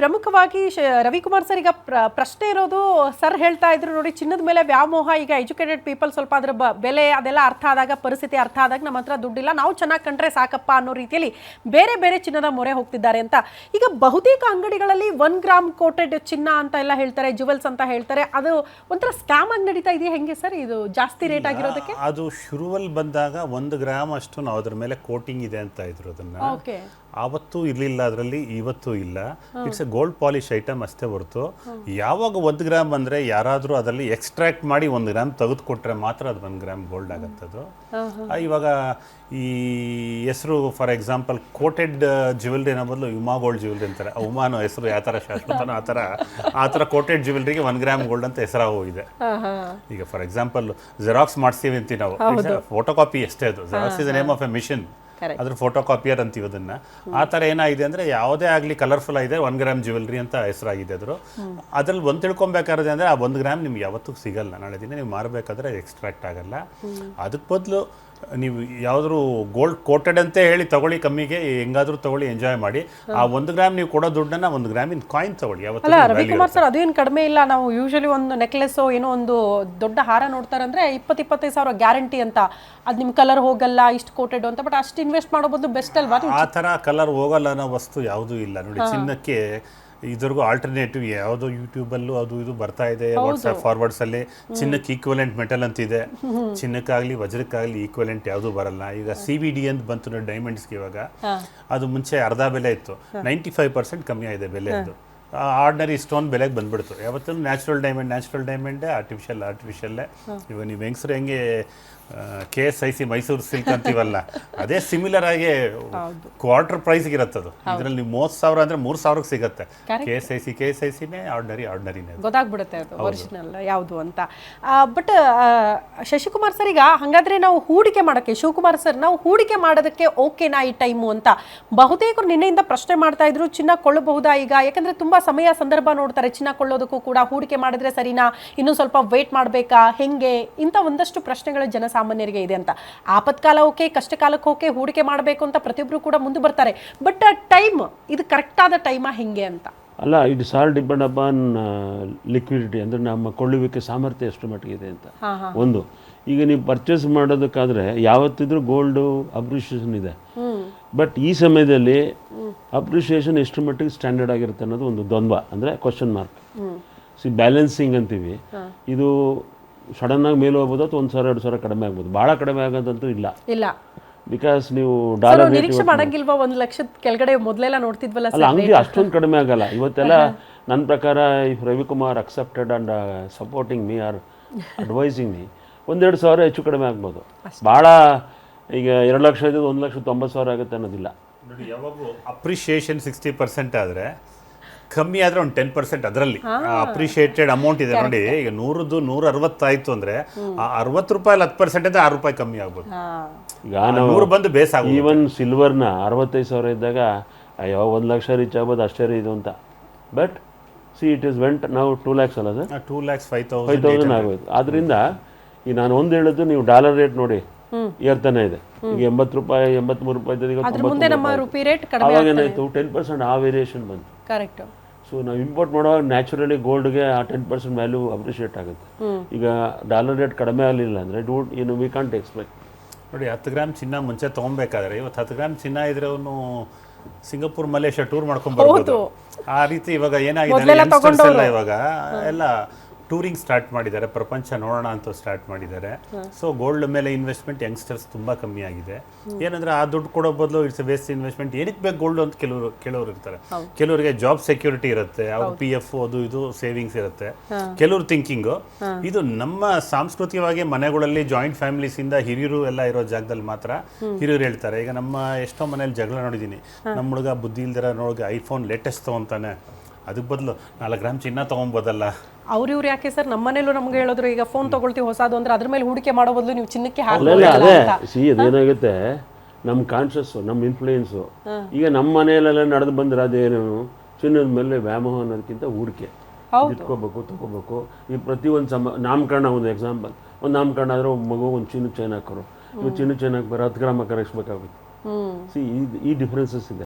ಪ್ರಮುಖವಾಗಿ ರವಿಕುಮಾರ್ ಸರ್ ಈಗ ಪ್ರಶ್ನೆ ಇರೋದು, ಸರ್ ಹೇಳ್ತಾ ಇದ್ರು ನೋಡಿ, ಚಿನ್ನದ ಮೇಲೆ ವ್ಯಾಮೋಹ. ಈಗ ಎಜುಕೇಟೆಡ್ ಪೀಪಲ್ ಸ್ವಲ್ಪ ಅದರ ಬೆಲೆ ಅದೆಲ್ಲ ಅರ್ಥ ಆದಾಗ, ಪರಿಸ್ಥಿತಿ ಅರ್ಥ ಆದಾಗ ನಮ್ಮ ಹತ್ರ ದುಡ್ಡಿಲ್ಲ, ನಾವು ಚೆನ್ನಾಗಿ ಕಂಡ್ರೆ ಸಾಕಪ್ಪ ಅನ್ನೋ ರೀತಿಯಲ್ಲಿ ಬೇರೆ ಬೇರೆ ಚಿನ್ನದ ಮೊರೆ ಹೋಗ್ತಿದ್ದಾರೆ ಅಂತ. ಈಗ ಬಹುತೇಕ ಅಂಗಡಿಗಳಲ್ಲಿ 1 ಗ್ರಾಮ್ ಕೋಟೆಡ್ ಚಿನ್ನ ಅಂತ ಎಲ್ಲ ಹೇಳ್ತಾರೆ, ಜುವೆಲ್ಸ್ ಅಂತ ಹೇಳ್ತಾರೆ. ಅದು ಒಂಥರ ಸ್ಕ್ಯಾಮ್ ಆಗಿ ನಡೀತಾ ಇದೆಯಾ ಹೆಂಗೆ ಸರ್ ಇದು ಜಾಸ್ತಿ ರೇಟ್ ಆಗಿರೋದಕ್ಕೆ? ಅದು ಶುರುವಲ್ಲಿ ಬಂದಾಗ 1 ಗ್ರಾಮ್ ಅಷ್ಟು ನಾವು ಅದ್ರ ಮೇಲೆ ಕೋಟಿಂಗ್ ಇದೆ ಅಂತ ಇದ್ರು. ಅದನ್ನ ಆವತ್ತೂ ಇರಲಿಲ್ಲ, ಅದರಲ್ಲಿ ಇವತ್ತೂ ಇಲ್ಲ. It's A gold polish item ಅಷ್ಟೇ ಹೊರತು ಯಾವಾಗ 1 ಗ್ರಾಮ್ ಅಂದರೆ ಯಾರಾದರೂ ಅದರಲ್ಲಿ ಎಕ್ಸ್ಟ್ರಾಕ್ಟ್ ಮಾಡಿ 1 ಗ್ರಾಮ್ ತೆಗೆದು ಕೊಟ್ಟರೆ ಮಾತ್ರ ಅದು 1 ಗ್ರಾಮ್ ಗೋಲ್ಡ್ ಆಗುತ್ತದು. ಇವಾಗ ಈ ಹೆಸರು ಫಾರ್ ಎಕ್ಸಾಂಪಲ್ ಕೋಟೆಡ್ ಜ್ಯುವೆಲ್ರಿನ ಬದಲು ಉಮಾ ಗೋಲ್ಡ್ ಜ್ಯುವೆಲ್ರಿ ಅಂತಾರೆ. ಉಮಾನು ಹೆಸರು ಯಾವ ಥರ ಶಾಶ್ವತನೋ ಆ ಥರ ಕೋಟೆಡ್ ಜ್ಯುವೆಲ್ರಿಗೆ 1 ಗ್ರಾಮ್ ಗೋಲ್ಡ್ ಅಂತ ಹೆಸರಾಗೋಗಿದೆ. ಈಗ ಫಾರ್ ಎಕ್ಸಾಂಪಲ್ ಜೆರಾಕ್ಸ್ ಮಾಡಿಸ್ತೀವಿ ಅಂತೀವಿ ನಾವು, ಫೋಟೋ ಕಾಪಿ ಎಷ್ಟೇ. ಅದು xerox is the name of a machine, ಅದ್ರ ಫೋಟೋ ಕಾಪಿಯರ್ ಅಂತೀವಿ ಅದನ್ನ. ಆ ಥರ ಏನಾಗಿದೆ ಅಂದರೆ ಯಾವುದೇ ಆಗಲಿ ಕಲರ್ಫುಲ್ ಆಗಿದೆ 1 ಗ್ರಾಮ್ ಜ್ಯುವೆಲ್ರಿ ಅಂತ ಹೆಸರಾಗಿದೆ. ಅದ್ರಲ್ಲಿ ಒಂದು ತಿಳ್ಕೊಬೇಕಾದ್ರೆ ಅಂದರೆ ಆ 1 ಗ್ರಾಮ್ ನಿಮ್ಗೆ ಯಾವತ್ತೂ ಸಿಗಲ್ಲ. ನಾಳೆ ದಿನ ನೀವು ಮಾರಬೇಕಾದ್ರೆ ಎಕ್ಸ್ಟ್ರಾಕ್ಟ್ ಆಗಲ್ಲ. ಅದಕ್ಕೆ ಬದಲು ನೀವು ಯಾವುದಾದ್ರು ಗೋಲ್ಡ್ ಕೋಟೆಡ್ ಅಂತ ಹೇಳಿ ತಗೊಳ್ಳಿ, ಕಮ್ಮಿಗೆ ಹೆಂಗಾದ್ರೂ ತಗೊಳ್ಳಿ, ಎಂಜಾಯ್ ಮಾಡಿ. ಆ 1 ಗ್ರಾಮ್ ನೀವು ಕೊಡೋ ದುಡ್ಡನ್ನ 1 ಗ್ರಾಮಿನ ಕಾಯಿನ್ ತಗೊಳ್ಳಿ. ಅಲ್ಲ ರವಿಕುಮಾರ್ ಸರ್, ಅದೇನು ಕಡಿಮೆ ಇಲ್ಲ. ನಾವು ಯೂಶಲಿ ಒಂದು ನೆಕ್ಲೆಸ್ ಏನೋ ಒಂದು ದೊಡ್ಡ ಹಾರ ನೋಡ್ತಾರಂದ್ರೆ 20-25 ಸಾವಿರ ಗ್ಯಾರಂಟಿ ಅಂತ. ಅದು ನಿಮ್ಮ ಕಲರ್ ಹೋಗಲ್ಲ, ಇಷ್ಟು ಕೋಟೆಡ್ ಅಂತ. ಬಟ್ ಅಷ್ಟು ಇನ್ವೆಸ್ಟ್ ಮಾಡೋ ಬದಲು ಬೆಸ್ಟ್ ಅಲ್ವಾ? ಆ ಥರ ಕಲರ್ ಹೋಗಲ್ಲ ಅನ್ನೋ ವಸ್ತು ಯಾವುದೂ ಇಲ್ಲ ನೋಡಿ. ಚಿನ್ನಕ್ಕೆ ಇದ್ರಿಗೂ ಆಲ್ಟರ್ನೇಟಿವ್ ಯಾವುದೋ ಯೂಟ್ಯೂಬಲ್ಲೂ ಅದು ಇದು ಬರ್ತಾ ಇದೆ. ವಾಟ್ಸ್ಆ್ಯಪ್ ಫಾರ್ವರ್ಡ್ಸಲ್ಲಿ ಚಿನ್ನಕ್ಕೆ ಈಕ್ವಲೆಂಟ್ ಮೆಟಲ್ ಅಂತಿದೆ. ಚಿನ್ನಕ್ಕಾಗಲಿ ವಜ್ರಕ್ಕಾಗಲಿ ಈಕ್ವಲೆಂಟ್ ಯಾವುದೂ ಬರಲ್ಲ. ಈಗ CVD ಅಂತ ಬಂತು ನೋಡಿ ಡೈಮಂಡ್ಸ್ಗೆ. ಇವಾಗ ಅದು ಮುಂಚೆ ಅರ್ಧ ಬೆಲೆ ಇತ್ತು, 95% ಕಮ್ಮಿ ಆಗಿದೆ ಬೆಲೆ. ಅದು ಆರ್ಡಿನರಿ ಸ್ಟೋನ್ ಬೆಲೆಗೆ ಬಂದ್ಬಿಡ್ತು. ಯಾವತ್ತೂ ನ್ಯಾಚುರಲ್ ಡೈಮಂಡೇ, ಆರ್ಟಿಫಿಷಿಯಲ್ಲೇ. ಇವಾಗ ನೀವು ಹೆಂಗಸರು ಹೆಂಗೆ KSIC ಮೈಸೂರು ಸಿಲ್ಕ್ ಅಂತೀವಲ್ಲ, ಅದೇ ಸಿಮಿಲರ್ ಆಗಿ ಕ್ವಾರ್ಟರ್ ಪ್ರೈಸ್ಗೆ ಇರುತ್ತದು. ಇದರಲ್ಲಿ ನೀವು 30,000 ಅಂದರೆ 3,000ಕ್ಕೆ ಸಿಗುತ್ತೆ. KSICನೇ ಆರ್ಡಿನರಿನೇ ಗೊತ್ತಾಗ್ಬಿಡುತ್ತೆ ಅದು ಒರಿಜಿನಲ್ ಯಾವುದು ಅಂತ. ಬಟ್ ಶಶಿಕುಮಾರ್ ಸರ್, ಈಗ ಹಾಗಾದ್ರೆ ನಾವು ಹೂಡಿಕೆ ಮಾಡೋಕ್ಕೆ, ಶಿವಕುಮಾರ್ ಸರ್, ನಾವು ಹೂಡಿಕೆ ಮಾಡೋದಕ್ಕೆ ಓಕೆನಾ ಈ ಟೈಮು ಅಂತ ಬಹುತೇಕರು ನಿನ್ನೆಯಿಂದ ಪ್ರಶ್ನೆ ಮಾಡ್ತಾ ಇದ್ರು. ಚಿನ್ನ ಕೊಳ್ಳಬಹುದಾ ಈಗ? ಯಾಕಂದ್ರೆ ತುಂಬಾ ಸಮಯ ಸಂದರ್ಭ ನೋಡ್ತಾರೆ. ಚಿನ್ನ ಕೊಳ್ಳೋದಕ್ಕೂ ಕೂಡ ಹೂಡಿಕೆ ಮಾಡಿದ್ರೆ ಸರಿನಾ, ಇನ್ನೂ ಸ್ವಲ್ಪ ವೇಟ್ ಮಾಡಬೇಕಾ, ಹೆಂಗೆ, ಇಂಥ ಒಂದಷ್ಟು ಪ್ರಶ್ನೆಗಳು ಜನಸಾಮಾನ್ಯರಿಗೆ ಇದೆ ಅಂತ. ಆಪತ್ಕಾಲ ಓಕೆ, ಕಷ್ಟ ಕಾಲಕ್ಕೆ ಓಕೆ, ಹೂಡಿಕೆ ಮಾಡಬೇಕು ಅಂತ ಪ್ರತಿಯೊಬ್ಬರು ಕೂಡ ಮುಂದೆ ಬರ್ತಾರೆ. ಬಟ್ ಟೈಮ್, ಇದು ಕರೆಕ್ಟ್ ಆದ ಟೈಮಾ ಹೆಂಗೆ ಅಂತ? ಅಲ್ಲ, it's all depend upon liquidity, ಅಂದರೆ ನಮ್ಮ ಕೊಳ್ಳುವಿಕೆ ಸಾಮರ್ಥ್ಯ ಎಷ್ಟು ಮಟ್ಟಿಗಿದೆ ಅಂತ. ಒಂದು, ಈಗ ನೀವು ಪರ್ಚೇಸ್ ಮಾಡೋದಕ್ಕಾದ್ರೆ ಯಾವತ್ತಿದ್ರೂ ಗೋಲ್ಡು ಅಪ್ರಿಷಿಯೇಷನ್ ಇದೆ. ಬಟ್ ಈ ಸಮಯದಲ್ಲಿ ಅಪ್ರಿಷಿಯೇಷನ್ ಎಷ್ಟು ಮಟ್ಟಿಗೆ ಸ್ಟ್ಯಾಂಡರ್ಡ್ ಆಗಿರುತ್ತೆ ಅನ್ನೋದು ಒಂದು ದ್ವಂದ್ವ, ಅಂದರೆ ಕ್ವಶನ್ ಮಾರ್ಕ್. ಬ್ಯಾಲೆನ್ಸಿಂಗ್ ಅಂತೀವಿ. ಇದು ಸಡನ್ನಾಗಿ ಮೇಲೆ ಹೋಗ್ಬೋದು ಅಥವಾ 1,000-2,000 ಕಡಿಮೆ ಆಗ್ಬೋದು. ಭಾಳ ಕಡಿಮೆ ಆಗೋದಂತೂ ಇಲ್ಲ. ಬಿಕಾಸ್ ನೀವು ಡಾಲರ್ ನಿರೀಕ್ಷೆ ಮಾಡಂಗಿಲ್ವಾ? 1 ಲಕ್ಷದ ಕೆಳಗಡೆ ಮೊದಲೆಲ್ಲ ನೋಡ್ತಿದ್ವಲ್ಲ. ಅಲ್ಲ, ಹಂಗೆ ಅಷ್ಟೊಂದು ಕಡಿಮೆ ಆಗಲ್ಲ. ಇವತ್ತೆಲ್ಲ ನನ್ನ ಪ್ರಕಾರ if Ravikumar accepted and supporting me or advising me, 1-2 ಸಾವಿರ ಹೆಚ್ಚು ಕಡಿಮೆ ಆಗ್ಬೋದು. ಭಾಳ ಈಗ 2 ಲಕ್ಷ ಇದ್ದು 1,90,000 ಆಗುತ್ತೆ ಅನ್ನೋದಿಲ್ಲ ನೋಡಿ. ಯಾವಾಗೂ ಅಪ್ರಿಷಿಯೇಷನ್ 60% ಆದರೆ, ಕಮ್ಮಿ ಆದರೆ ಒಂದು 10% ಅದರಲ್ಲಿ ಅಪ್ರಿಷಿಯೇಟೆಡ್ ಅಮೌಂಟ್ ಇದೆ ನೋಡಿ. ಈಗ 100ದು 160 ಆಯಿತು ಅಂದರೆ ಆ 60 ರೂಪಾಯಿ 10% ಅಂದರೆ 6 ರೂಪಾಯಿ ಕಮ್ಮಿ ಆಗ್ಬೋದು. ಈಗ ನಾವು 100 ಬಂದು ಬೇಸ್ ಆಗ ಈವನ್ ಸಿಲ್ವರ್ನ 65,000 ಇದ್ದಾಗ ಅಯ್ಯೋ 1 ಲಕ್ಷ ರೀಚ್ ಆಗ್ಬೋದು ಅಷ್ಟೇ ಇದು ಅಂತ. ಬಟ್ ಇಟ್ ಇಸ್ ವೆಂಟ್ ನಾವು 2 ಲ್ಯಾಕ್ಸ್ ಅಲ್ಲ ಸರ್, 2,05,000 ಆಗೋಯ್ತು. ಆದ್ದರಿಂದ ಈಗ ನಾನು ಒಂದು ಹೇಳಿದ್ದು, ನೀವು ಡಾಲರ್ ರೇಟ್ ನೋಡಿ ಏರ್ತಾನೆ ಇದೆ. ಈಗ 80 ರೂಪಾಯಿ 83 ರೂಪಾಯಿ ಇದ್ದದ್ದು ಅವಾಗ ಏನಾಯಿತು, 10% ಆ ವೇರಿಯೇಷನ್ ಬಂತು. ಕರೆಕ್ಟ್. ಸೊ ನಾವು ಇಂಪೋರ್ಟ್ ಮಾಡುವಾಗ ನ್ಯಾಚುರಲಿ ಗೋಲ್ಡ್ಗೆ ಆ 10% ವ್ಯಾಲ್ಯೂ ಅಪ್ರಿಷಿಯೇಟ್ ಆಗುತ್ತೆ. ಈಗ ಡಾಲರ್ ರೇಟ್ ಕಡಿಮೆ ಆಗಲಿಲ್ಲ ಅಂದರೆ ವಿ ಕಾಂಟ್ ಎಕ್ಸ್ಪೆಕ್ಟ್. ನೋಡಿ, 10 ಗ್ರಾಮ್ ಚಿನ್ನ ಮುಂಚೆ ತೊಗೊಬೇಕಾದ್ರೆ ಇವತ್ತು 10 ಗ್ರಾಮ್ ಚಿನ್ನ ಇದ್ರೆ ಅವನು ಸಿಂಗಾಪುರ್ ಮಲೇಷ್ಯಾ ಟೂರ್ ಮಾಡ್ಕೊಂಡು ಬರ್ಬೋದು. ಆ ರೀತಿ ಇವಾಗ ಏನಾಗಿದೆ, ಇವಾಗ ಎಲ್ಲ ಟೂರಿಂಗ್ ಸ್ಟಾರ್ಟ್ ಮಾಡಿದ್ದಾರೆ, ಪ್ರಪಂಚ ನೋಡೋಣ ಅಂತ ಸ್ಟಾರ್ಟ್ ಮಾಡಿದ್ದಾರೆ. ಸೊ ಗೋಲ್ಡ್ ಮೇಲೆ ಇನ್ವೆಸ್ಟ್ಮೆಂಟ್ ಯಂಗ್ಸ್ಟರ್ಸ್ ತುಂಬ ಕಮ್ಮಿ ಆಗಿದೆ. ಏನಂದರೆ ಆ ದುಡ್ಡು ಕೊಡೋ ಬದಲು ಇಟ್ಸ್ ವೇಸ್ಟ್ ಇನ್ವೆಸ್ಟ್ಮೆಂಟ್. ಏನಕ್ಕೆ ಬೇಕು ಗೋಲ್ಡ್ ಅಂತ ಕೆಲವರು ಇರ್ತಾರೆ. ಕೆಲವರಿಗೆ ಜಾಬ್ ಸೆಕ್ಯೂರಿಟಿ ಇರುತ್ತೆ, ಅವ್ರ PF ಅದು ಇದು ಸೇವಿಂಗ್ಸ್ ಇರುತ್ತೆ. ಕೆಲವ್ರ ಥಿಂಕಿಂಗು ಇದು ನಮ್ಮ ಸಾಂಸ್ಕೃತಿಕವಾಗಿ ಮನೆಗಳಲ್ಲಿ ಜಾಯಿಂಟ್ ಫ್ಯಾಮಿಲೀಸಿಂದ ಹಿರಿಯರು ಎಲ್ಲ ಇರೋ ಜಾಗದಲ್ಲಿ ಮಾತ್ರ ಹಿರಿಯರು ಹೇಳ್ತಾರೆ. ಈಗ ನಮ್ಮ ಎಷ್ಟೋ ಮನೇಲಿ ಜಗಳ ನೋಡಿದ್ದೀನಿ. ನಮ್ಮ ಹುಡುಗ ಬುದ್ಧಿ ಇಲ್ದಿರ ನೋಡಿಗೆ ಐಫೋನ್ ಲೇಟೆಸ್ಟ್ ತೊಗೊತಾನೆ, ಅದಕ್ಕೆ ಬದಲು 4 ಗ್ರಾಮ್ ಚಿನ್ನ ತೊಗೊಬೋದಲ್ಲ. ಇವ್ರು ಯಾಕೆ ಸರ್ ನಮ್ಮನೇಲೂ ನಮ್ಗೆ ಹೇಳಿದ್ರು, ಈಗ ಫೋನ್ ತಗೊಳ್ತೀವಿ ಹೊಸದು ಅಂದ್ರೆ ಅದ್ರ ಮೇಲೆ ಹೂಡಿಕೆ ಮಾಡೋ ಬದಲು ನೀವು ಚಿನ್ನಕ್ಕೆ ಅದೇನಾಗುತ್ತೆ, ನಮ್ಮ ಕಾನ್ಷಿಯಸ್ಸು, ನಮ್ಮ ಇನ್ಫ್ಲೂಯೆನ್ಸು. ಈಗ ನಮ್ಮ ಮನೆಯಲ್ಲೆಲ್ಲ ನಡೆದು ಬಂದ್ರೆ ಅದೇನು, ಚಿನ್ನದ ಮೇಲೆ ವ್ಯಾಮೋಹ ಅನ್ನೋದಕ್ಕಿಂತ ಹೂಡಿಕೆ ಇಟ್ಕೋಬೇಕು, ತಗೋಬೇಕು. ಈ ಪ್ರತಿಯೊಂದು ನಾಮಕರಣ, ಒಂದು ಎಕ್ಸಾಂಪಲ್, ಒಂದು ನಾಮಕರಣ ಆದರೆ ಮಗು ಒಂದು ಚಿನ್ನ ಚೈನ್ ಹಾಕೋರು, ನೀವು ಚಿನ್ನ ಚೈನ್ ಹಾಕ್ಬಾರ 10 ಗ್ರಾಮ್ ಹಾಕಿ ಬೇಕಾಗುತ್ತೆ. ಈ ಡಿಫ್ರೆನ್ಸಸ್ ಇದೆ.